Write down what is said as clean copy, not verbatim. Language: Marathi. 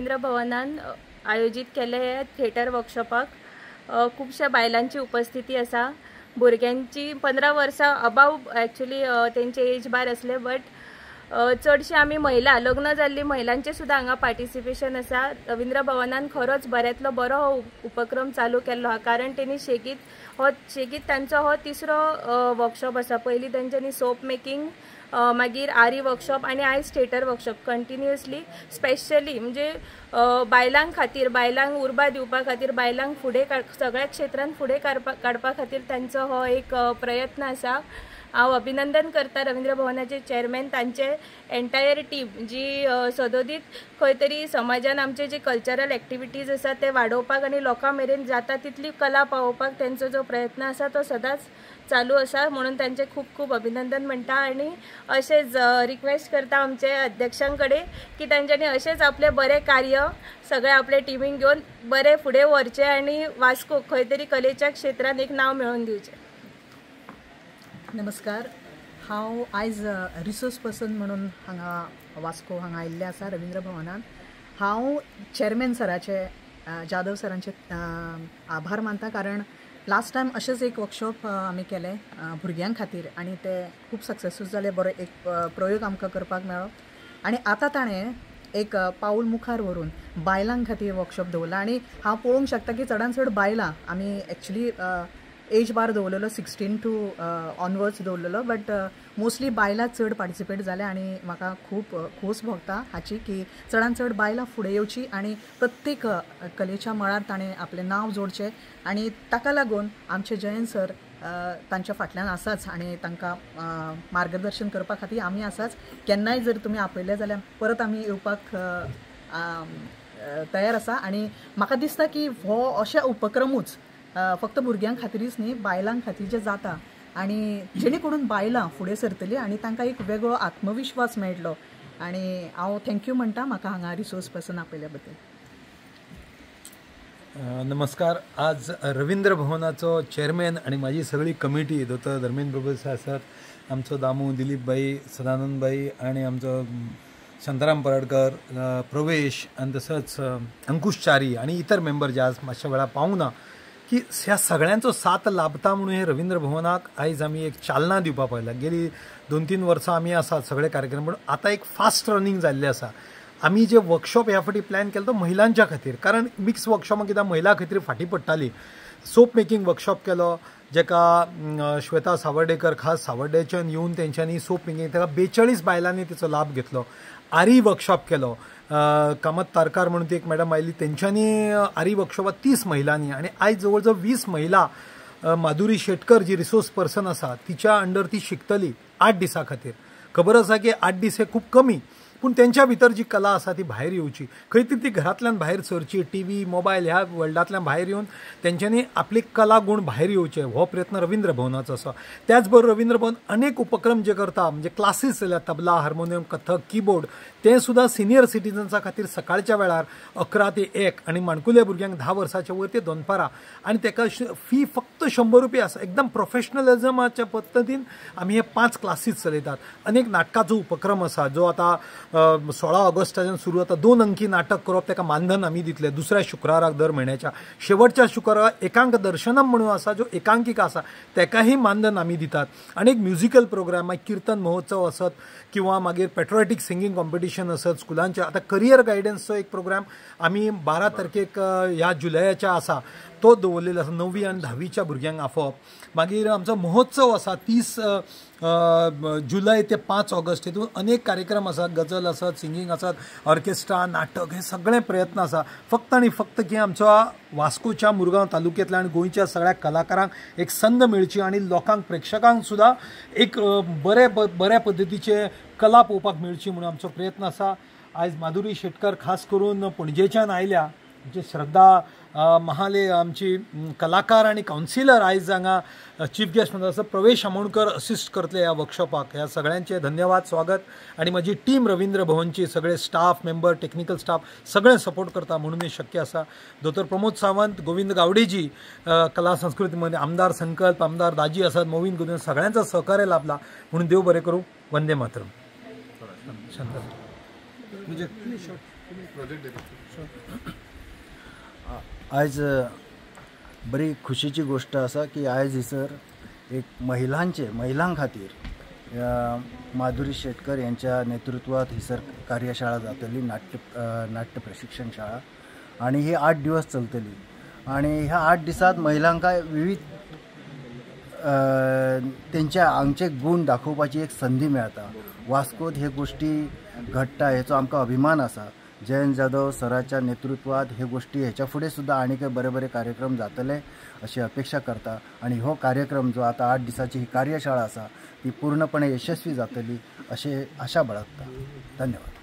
रवींद्र भवनान आयोजित केले हे थिएटर वर्कशॉपाक खूपशा बायलांची उपस्थिती असा। भुरग्यांची 15 वर्सां अबाव ॲक्च्युली तेंचे एज बार असले, बट चडशे आमी महिला लग्न जाल्ली महिलांचे सुद्धा हांगा पार्टिसिपेशन असा। रवींद्र भवनान खरोच बऱ्यातलो बरो हो उपक्रम चालू केल्लो हा, कारण तेणी शेगीत तांचो हो तिसरो वर्कशॉप असा। पयलीं तांच्यांनी सोप मेकिंग, मागीर आरी वर्कशॉप आणि आयज थिएटर वर्कशॉप कंटिन्युअसली स्पेशली म्हणजे बायलांक खातीर, बायलांक उर्बा दिवपा खातीर, बायलांक फुडें सगळ्या क्षेत्रांत फुडें काडपा खातीर तांचो हो एक प्रयत्न असा। हांव अभिनंदन करता रवींद्र भवनाचे चेअरमॅन, तांचे एंटायर टीम जी सदोदीत खंय तरी समाजान आमचे जे कल्चरल एक्टिविटीज आसा ते वाडोवपाक आणि लोकां मेरेन जाता तितली कला पावोवपाक त्यांचो जो प्रयत्न आसा तो सदांच चालू असा। म्हणून त्यांचे खूप खूप अभिनंदन म्हणटा आणि असेच रिक्वेस्ट करता आमचे अध्यक्षांकडे की त्यांच्यानी असेच आपले बरे कार्य सगळे आपले टिमीक घेऊन बरे फुडें व्हरचे आणि वास्को खंय तरी कलेच्या क्षेत्रात एक नाव मेळोवन दिवचे। नमस्कार, हांव आयज रिसोर्स पर्सन म्हणून हांगा वास्को हांगा आयिल्लें आसा रवींद्र भवनान। हांव चेअरमॅन सराचे जाधव सरांचे आभार मानता, कारण लास्ट टायम अशेंच एक वर्कशॉप आमी केले भुरग्यां खातीर आणि ते खूप सक्सेसफूल जाले। बरो एक प्रयोग आमकां करपाक मेळ्ळो आणि आता ताणें एक पाऊल मुखार व्हरून बायलां खातीर वर्कशॉप दवरला आणि हांव पळोवंक शकता की चडांत चड बायलां आमी एक्चुली एज बार दवरलेलो 16 टू ऑनवर्ड्स दवरलेलो, बट मोस्टली बायलां चड पार्टिसिपेट जाले आणि म्हाका खूप खोस भोगता हाची की चडांत चड बायलां फुडें येवची आणि प्रत्येक कलेच्या मळार ताणें आपलें नांव जोडचें आणि ताका लागून आमचे जयंत सर तांच्या फाटल्यान आसाच आणि तांकां मार्गदर्शन करपा खातीर आमी आसाच। केन्नाय जर तुमी आपयले जाल्यार परत आमी येवपाक तयार आसा आणि म्हाका दिसता की हो अशे उपक्रमूच फक्त भुरग्यां खातीरच न्ही, बायलां खातीर जे जाता आणि जेणे करून बायलां फुडें सरतली आणि तांकां एक वेगळो आत्मविश्वास मेळटलो। आणि हांव थँक्यू म्हणटा म्हाका हांगा रिसोर्स पर्सन आपयल्या बद्दल। नमस्कार, आज रवींद्र भवनाचो चेअरमॅन आणि माझी सगळी कमिटी दोतोर धर्मेंद्र प्रभू आसात, आमचो दामू दिलीप भाई, सदानंद भाई आणि आमचो शांताराम पराडकर, प्रवेश आणि तसंच अंकुश चारी आणि इतर मेंबर जे आज मातशा वेळा पावूंक ना, की ह्या सगळ्यांचो साथ लाभता म्हणून हे रवींद्र भवनाक आयज आमी एक चालना दिवपा पळयला। गेली 2-3 वर्सां आमी आसात सगळे कार्यक्रम, पण आता एक फास्ट रनिंग जाल्ले आसा। आमी जे वर्कशॉप ह्या फाटी प्लॅन केलो तो महिलांच्या खातीर, कारण मिक्स वर्कशॉपाक कित्याक महिला खातीर फाटी पडटाली। सोप मेकिंग वर्कशॉप केलो, जेका श्वेता सावर्डेकर खास सावर्डेच्यान येवन तेंच्यांनी सोप मेकिंग, ताका 42 बायलांनी तिचो लाभ घेतलो। आरी वर्कशॉप केलो, कामत तारकार म्हणून ती एक मॅडम आयली, तेंच्यांनी आरी वर्कशॉपात 30 महिलांनी आणि आयज जवळ जवळ 20 महिला, माधुरी शेटकर जी रिसोर्स पर्सन आसा तिच्या अंडर ती शिकतली 8 दिसां खातीर। खबर आसा की 8 दीस हे खूप कमी, पण त्यांच्या भितर जी कला आसा ती भायर येवची, खंय तरी ती घरांतल्यान भायर सरची, टीव्ही मोबायल ह्या वर्ल्डांतल्यान भायर येवन तेंच्यांनी आपली कला गुण भायर येवचे, हो प्रयत्न रवींद्र भवनाचो आसा। त्याच बरोबर रवींद्र भवन अनेक उपक्रम जे करता, म्हणजे क्लासीस जाल्यार तबला, हार्मोनियम, कथक, कीबोर्ड, ते सुद्धा सिनियर सिटीजन्सा खातीर सकाळच्या वेळार 11 ते 1 आणि माणकुल्या भुरग्यांक 10 वर्साच्या वयर ते 2 आणि ताका फी फक्त 100 रुपया आसा। एकदम प्रोफेशनलिझमाच्या पद्दतीन आमी हे 5 क्लासीस चलयतात। अनेक नाटकाचो उपक्रम आसा जो आता 16 ऑगस्टाच्यान सुरू जाता। 2 अंकी नाटक करप, ताका मानधन आमी दितले दुसऱ्या शुक्राराक दर म्हयन्याच्या शेवटच्या शुक्राराक एकांक दर्शनम म्हणून आसा जो एकांकिका आसा ताकाही मानधन आमी दितात। आणि एक म्युझिकल प्रोग्राम, कीर्तन महोत्सव असत किंवा मागीर पेट्रियोटीक सिंगींग कॉम्पिटिशन असत स्कुलांचे। आता करियर गायडन्सचो एक प्रोग्राम आमी 12 तारखेक ह्या जुलयाच्या आसा तो दवरलेलो आसा, 9वी आणि 10वीच्या भुरग्यांक आफोवप। मागीर आमचो महोत्सव आसा 30 जुलय ते 5 ऑगस्ट, हितून अनेक कार्यक्रम आसात, गजल आसत, सिंगींग आसत, ऑर्केस्ट्रा, नाटक, हे सगळे प्रयत्न आसा। फक्त आणि फक्त की आमच्या वास्कोच्या मुरगांव तालुक्यांतल्या आणि गोंयच्या सगळ्या कलाकारांक एक संद मेळची आणि लोकांक प्रेक्षकांक सुद्धा एक बऱ्या पद्दतीचे कला पळोवपाक मेळची म्हणून आमचो प्रयत्न आसा। आयज माधुरी शेटकर खास करून पणजेच्यान आयल्या, म्हणजे श्रद्धा महाले आमची कलाकार आणि काउन्सिलर आयज हांगा चीफ गेस्ट म्हणून आसा, प्रवेश आमोणकर असिस्ट करतले ह्या वर्कशॉपाक। ह्या सगळ्यांचे धन्यवाद, स्वागत। आणि माझी टीम रवींद्र भवनची सगळे स्टाफ मेंबर, टेक्निकल स्टाफ सगळे सपोर्ट करता म्हणून हे शक्य आसा। दोतोर प्रमोद सावंत, गोविंद गावडेजी कला संस्कृतीमध्ये, आमदार संकल्प, आमदार दाजी आसात, मोविन गुदन, सगळ्यांचा सहकार्य लाभला म्हणून देव बरें करूं। वंदे मातरम। आज बरी खुशीची गोष्ट असा की आज हिसर एक महिलां खातीर माधुरी शेटकर यांच्या नेतृत्वात हिसर कार्यशाळा जातली नाट्य प्रशिक्षण शाळा आणि ही 8 दिवस चलतली आणि ह्या 8 दिसात महिलांका विविध त्यांच्या आमचे गुण दाखोवपाची एक संधी मेळता. वास्कोत हे गोष्टी घडटा हेचो आमकां अभिमान आसा. जयंत जाधव सराच्या नेतृत्वात हे गोष्टी ह्याच्या फुडें सुद्दां आनीक बरे बरे कार्यक्रम जातले अशी अपेक्षा करता आणि हो कार्यक्रम जो आता 8 दिसाची ही कार्यशाळा आसा ती पूर्णपणे यशस्वी जातली अशी आशा बाळगता. धन्यवाद.